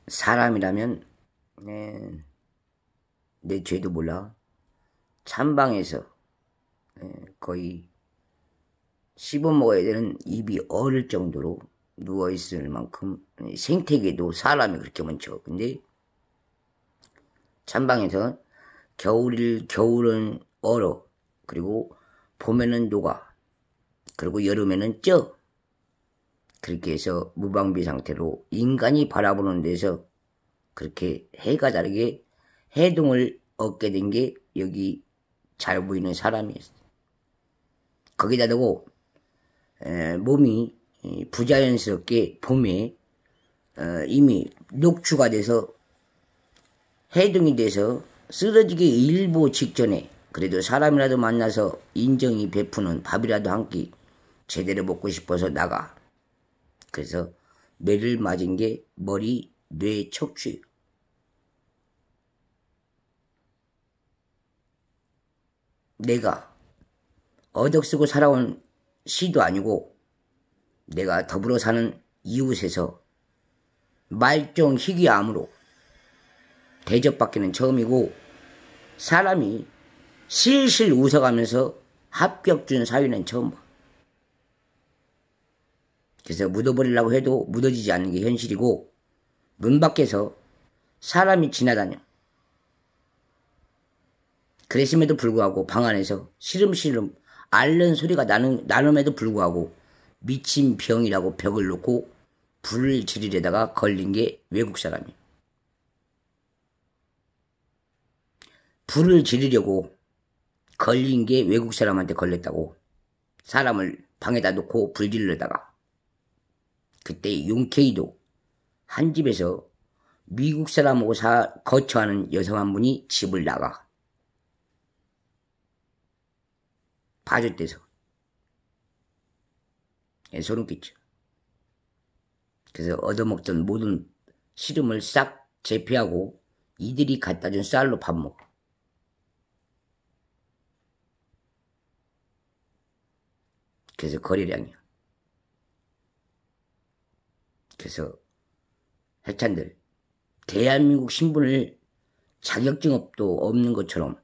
사람이라면 내 죄도 몰라 찬방에서 거의 씹어먹어야 되는 입이 얼을 정도로 누워있을 만큼 생태계도 사람이 그렇게 많죠. 근데 찬방에서 겨울은 얼어, 그리고 봄에는 녹아, 그리고 여름에는 쪄. 그렇게 해서 무방비 상태로 인간이 바라보는 데서 그렇게 해가 다르게 해동을 얻게 된 게 여기 잘 보이는 사람이었어요. 거기다 대고 몸이 부자연스럽게 봄에 이미 녹추가 돼서 해동이 돼서 쓰러지기 일보 직전에 그래도 사람이라도 만나서 인정이 베푸는 밥이라도 한 끼 제대로 먹고 싶어서 나가. 그래서 매를 맞은 게 머리, 뇌, 척추. 내가 얻어쓰고 살아온 시도 아니고 내가 더불어 사는 이웃에서 말종 희귀암으로 대접받기는 처음이고 사람이 실실 웃어가면서 합격 준 사위는 처음 봐. 그래서 묻어버리려고 해도 묻어지지 않는 게 현실이고 문 밖에서 사람이 지나다녀. 그랬음에도 불구하고 방 안에서 시름시름 앓는 소리가 나눔에도 불구하고 미친 병이라고 벽을 놓고 불을 지르려다가 걸린 게 외국 사람이에요. 불을 지르려고 걸린 게 외국 사람한테 걸렸다고. 사람을 방에다 놓고 불 지르려다가 그때 용케이도 한 집에서 미국 사람하고 거처하는 여성 한 분이 집을 나가. 봐줬대서. 소름 끼쳐. 그래서 얻어먹던 모든 시름을 싹 제패하고 이들이 갖다 준 쌀로 밥 먹어. 그래서 거래량이야. 그래서 해찬들 대한민국 신분을 자격증도 없는 것처럼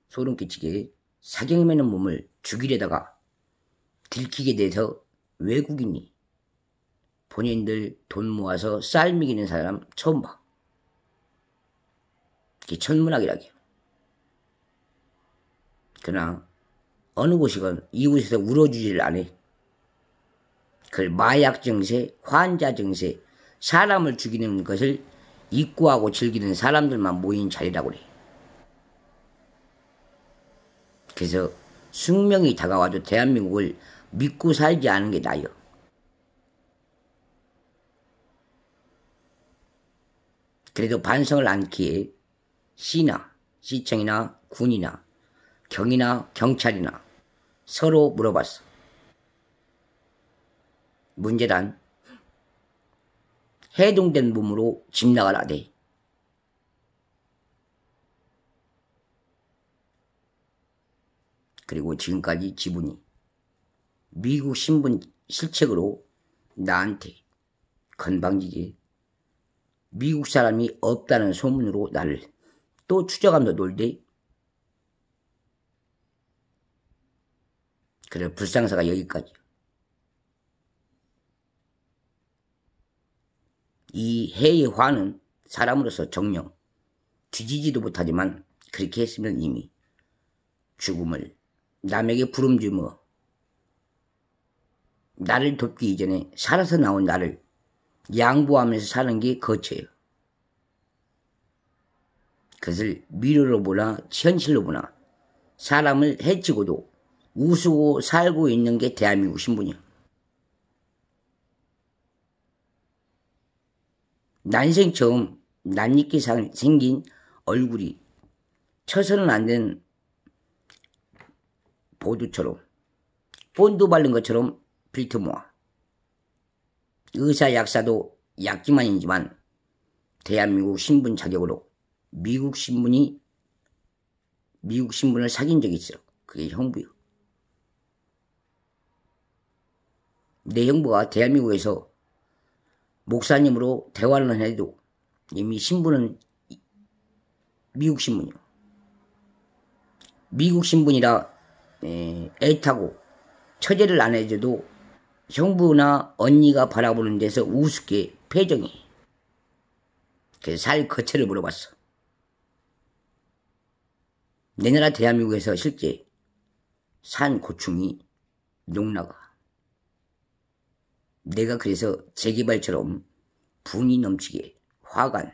소름 끼치게 사경매는 몸을 죽이려다가 들키게 돼서 외국인이 본인들 돈 모아서 쌀 먹이는 사람 처음 봐. 그게 천문학이라기요. 그러나 어느 곳이건 이곳에서 울어주지를 않아. 그걸 마약 증세, 환자 증세, 사람을 죽이는 것을 입구하고 즐기는 사람들만 모인 자리라고 그래. 그래서 숙명이 다가와도 대한민국을 믿고 살지 않은 게 나요. 그래도 반성을 않기에 시나 시청이나 군이나 경이나 경찰이나 서로 물어봤어. 문제란 해동된 몸으로 집 나가라대. 그리고 지금까지 지분이 미국 신분 실책으로 나한테 건방지게 미국 사람이 없다는 소문으로 나를 또 추적하면서 놀대. 그래 불상사가 여기까지. 이 해의 화는 사람으로서 정녕 뒤지지도 못하지만 그렇게 했으면 이미 죽음을 남에게 부름주며 나를 돕기 이전에 살아서 나온 나를 양보하면서 사는 게 거쳐요. 그것을 미래로 보나 현실로 보나 사람을 해치고도 웃고 살고 있는 게 대한민국 신분이야. 난생 처음 낯익게 생긴 얼굴이 쳐서는 안 된 보두처럼 본드 바른 것처럼 빌트 모아. 의사 약사도 약기만이지만 대한민국 신분 자격으로 미국 신분을 사귄 적이 있어. 그게 형부요. 내 형부가 대한민국에서 목사님으로 대화를 해도 이미 신분은 미국 신분이요. 미국 신분이라 애타고 처제를 안 해줘도 형부나 언니가 바라보는 데서 우습게 표정이. 그래서 살 거처를 물어봤어. 내 나라 대한민국에서 실제 산 고충이 농락아. 내가 그래서 재개발처럼 분이 넘치게 화간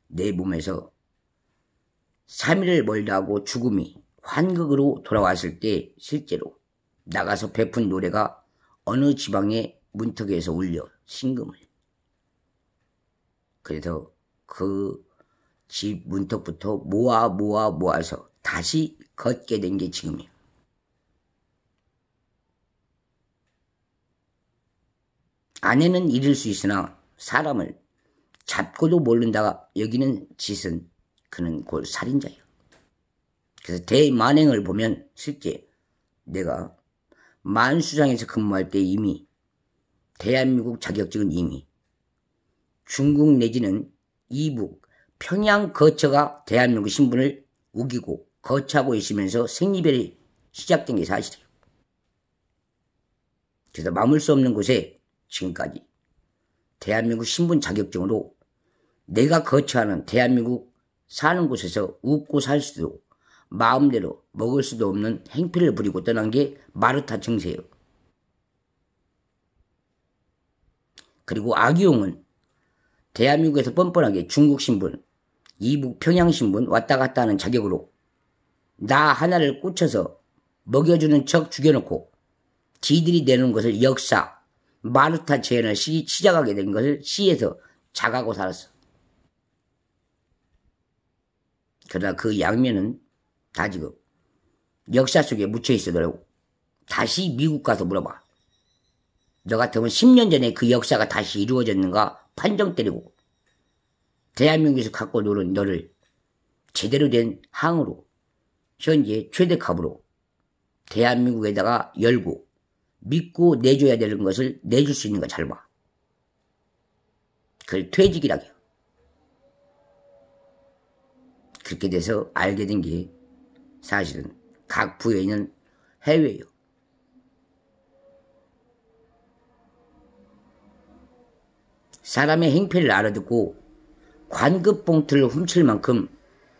내 몸에서 3일을 멀다 하고 죽음이 환극으로 돌아왔을 때 실제로 나가서 베푼 노래가 어느 지방의 문턱에서 울려 신금을. 그래서 그 집 문턱부터 모아서 다시 걷게 된 게 지금이에요. 아내는 잃을 수 있으나 사람을 잡고도 모른다 여기는 짓은 그는 곧 살인자예요. 그래서 대만행을 보면 실제 내가 만수장에서 근무할 때 이미 대한민국 자격증은 이미 중국 내지는 이북 평양 거처가 대한민국 신분을 우기고 거처하고 있으면서 생리별이 시작된 게 사실이에요. 그래서 머물 수 없는 곳에 지금까지 대한민국 신분 자격증으로 내가 거처하는 대한민국 사는 곳에서 웃고 살 수도 마음대로 먹을 수도 없는 행패를 부리고 떠난 게 마르타 증세예요. 그리고 악의용은 대한민국에서 뻔뻔하게 중국 신분, 이북 평양 신분 왔다 갔다 하는 자격으로 나 하나를 꽂혀서 먹여주는 척 죽여놓고 지들이 내는 것을 역사, 마르타 재현을 시작하게 된 것을 시에서 자각하고 살았어. 그러나 그 양면은 다 지금 역사 속에 묻혀 있어더라고. 다시 미국 가서 물어봐. 너 같으면 10년 전에 그 역사가 다시 이루어졌는가 판정 때리고 대한민국에서 갖고 노는 너를 제대로 된 항으로 현재 최대값으로 대한민국에다가 열고 믿고 내줘야 되는 것을 내줄 수 있는 거 잘 봐. 그걸 퇴직이라고 해요. 그렇게 돼서 알게 된 게 사실은 각 부에 있는 해외예요. 사람의 행패를 알아듣고 관급 봉투를 훔칠 만큼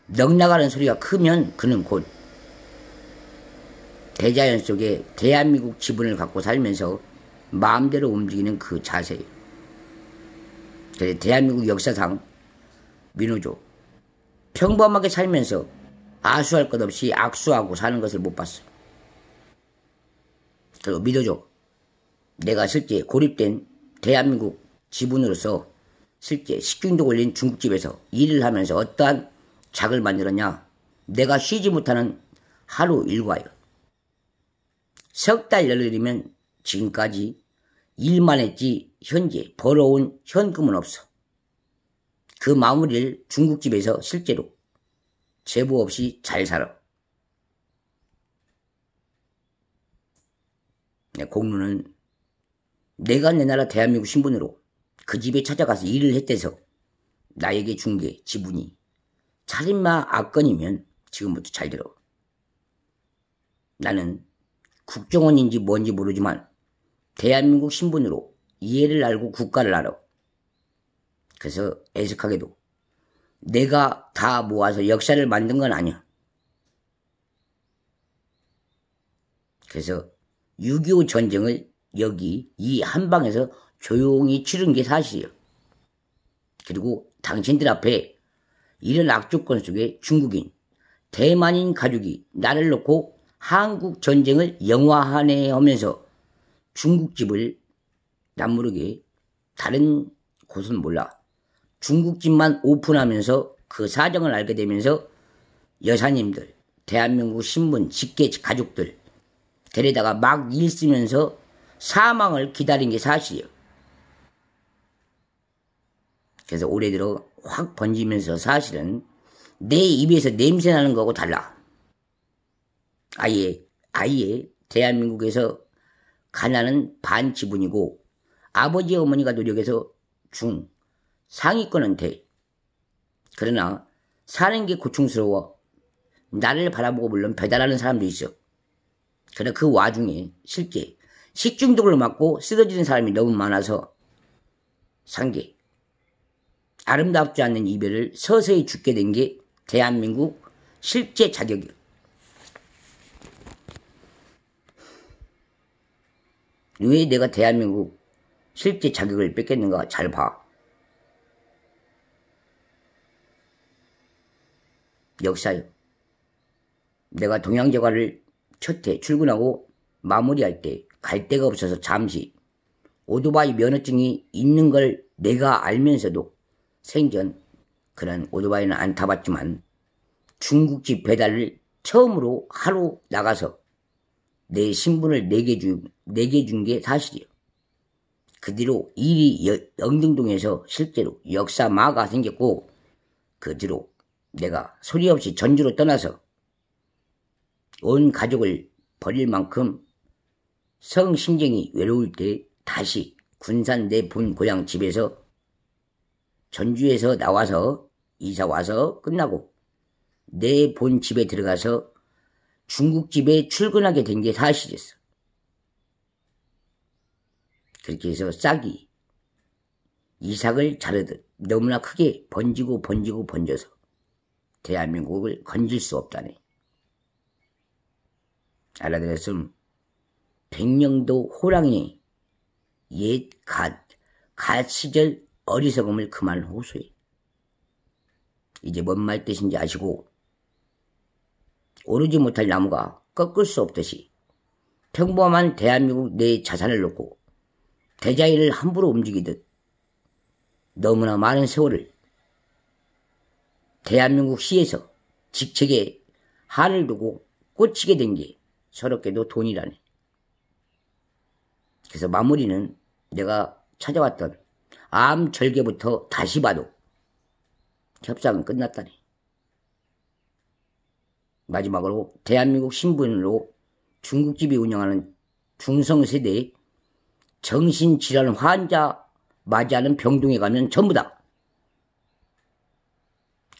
넉나가는 소리가 크면 그는 곧 대자연 속에 대한민국 지분을 갖고 살면서 마음대로 움직이는 그 자세예요. 그래서 대한민국 역사상 민호조 평범하게 살면서 아수할 것 없이 악수하고 사는 것을 못 봤어요. 그리고 믿어줘. 내가 실제 고립된 대한민국 지분으로서 실제 식중독 걸린 중국집에서 일을 하면서 어떠한 작을 만들었냐. 내가 쉬지 못하는 하루 일과예요. 석 달 열흘이면 지금까지 일만 했지 현재 벌어온 현금은 없어. 그 마무리를 중국집에서 실제로 제보 없이 잘 살아. 공로는 내가 내 나라 대한민국 신분으로 그 집에 찾아가서 일을 했대서 나에게 준 게 지분이 살인마 악건이면 지금부터 잘 들어. 나는 국정원인지 뭔지 모르지만 대한민국 신분으로 이해를 알고 국가를 알아. 그래서 애석하게도 내가 다 모아서 역사를 만든 건 아니야. 그래서 6.25 전쟁을 여기 이 한방에서 조용히 치른 게 사실이에요. 그리고 당신들 앞에 이런 악조건 속에 중국인, 대만인 가족이 나를 놓고 한국 전쟁을 영화화해 하면서 중국집을 남 모르게 다른 곳은 몰라. 중국집만 오픈하면서 그 사정을 알게 되면서 여사님들, 대한민국 신분, 직계 가족들 데려다가 막 일 쓰면서 사망을 기다린 게 사실이에요. 그래서 올해 들어 확 번지면서 사실은 내 입에서 냄새 나는 거하고 달라. 아예 대한민국에서 가난은 반 지분이고 아버지 어머니가 노력해서 중 상위권은 돼. 그러나 사는 게 고충스러워 나를 바라보고 물론 배달하는 사람도 있어. 그러나 그 와중에 실제 식중독을 맞고 쓰러지는 사람이 너무 많아서 상계 아름답지 않는 이별을 서서히 죽게 된 게 대한민국 실제 자격이야. 왜 내가 대한민국 실제 자격을 뺏겼는가 잘 봐. 역사요. 내가 동양제과를 첫 해 출근하고 마무리할 때 갈 데가 없어서 잠시 오토바이 면허증이 있는 걸 내가 알면서도 생전 그런 오토바이는 안 타봤지만 중국집 배달을 처음으로 하루 나가서 내 신분을 내게 준 게 사실이에요. 그 뒤로 일이 영등동에서 실제로 역사마가 생겼고 그 뒤로 내가 소리 없이 전주로 떠나서 온 가족을 버릴 만큼 성심정이 외로울 때 다시 군산 내 본 고향 집에서 전주에서 나와서 이사 와서 끝나고 내 본 집에 들어가서 중국집에 출근하게 된 게 사실이었어. 그렇게 해서 싹이 이삭을 자르듯 너무나 크게 번져서 대한민국을 건질 수 없다네. 알아들었음. 백령도 호랑이 옛 갓 시절 어리석음을 그만 호소해. 이제 뭔 말 뜻인지 아시고 오르지 못할 나무가 꺾을 수 없듯이 평범한 대한민국 내 자산을 놓고 대자연을 함부로 움직이듯 너무나 많은 세월을 대한민국 시에서 직책에 한을 두고 꽂히게 된 게 서럽게도 돈이라네. 그래서 마무리는 내가 찾아왔던 암 절개부터 다시 봐도 협상은 끝났다네. 마지막으로 대한민국 신분으로 중국집이 운영하는 중성세대 정신질환 환자 맞이하는 병동에 가면 전부 다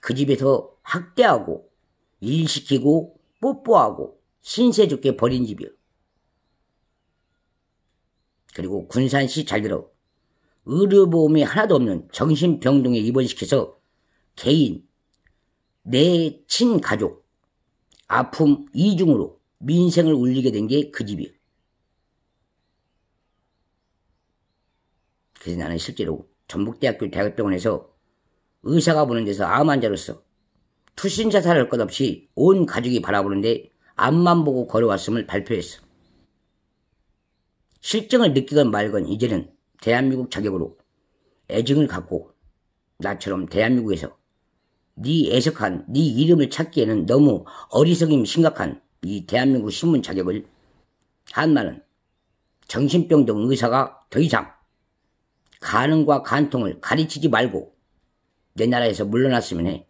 그 집에서 학대하고 일시키고 뽀뽀하고 신세 좋게 버린 집이요. 그리고 군산시 잘 들어 의료보험이 하나도 없는 정신병동에 입원시켜서 개인, 내 친가족, 아픔 이중으로 민생을 울리게 된 게 그 집이요. 그래서 나는 실제로 전북대학교 대학병원에서 의사가 보는 데서 암 환자로서 투신자살을 할 것 없이 온 가족이 바라보는데 앞만 보고 걸어왔음을 발표했어. 실정을 느끼건 말건 이제는 대한민국 자격으로 애증을 갖고 나처럼 대한민국에서 네 애석한 네 이름을 찾기에는 너무 어리석임 심각한 이 대한민국 신문 자격을 한마는 정신병동 의사가 더 이상 간음과 간통을 가르치지 말고 내 나라에서 물러났으면 해.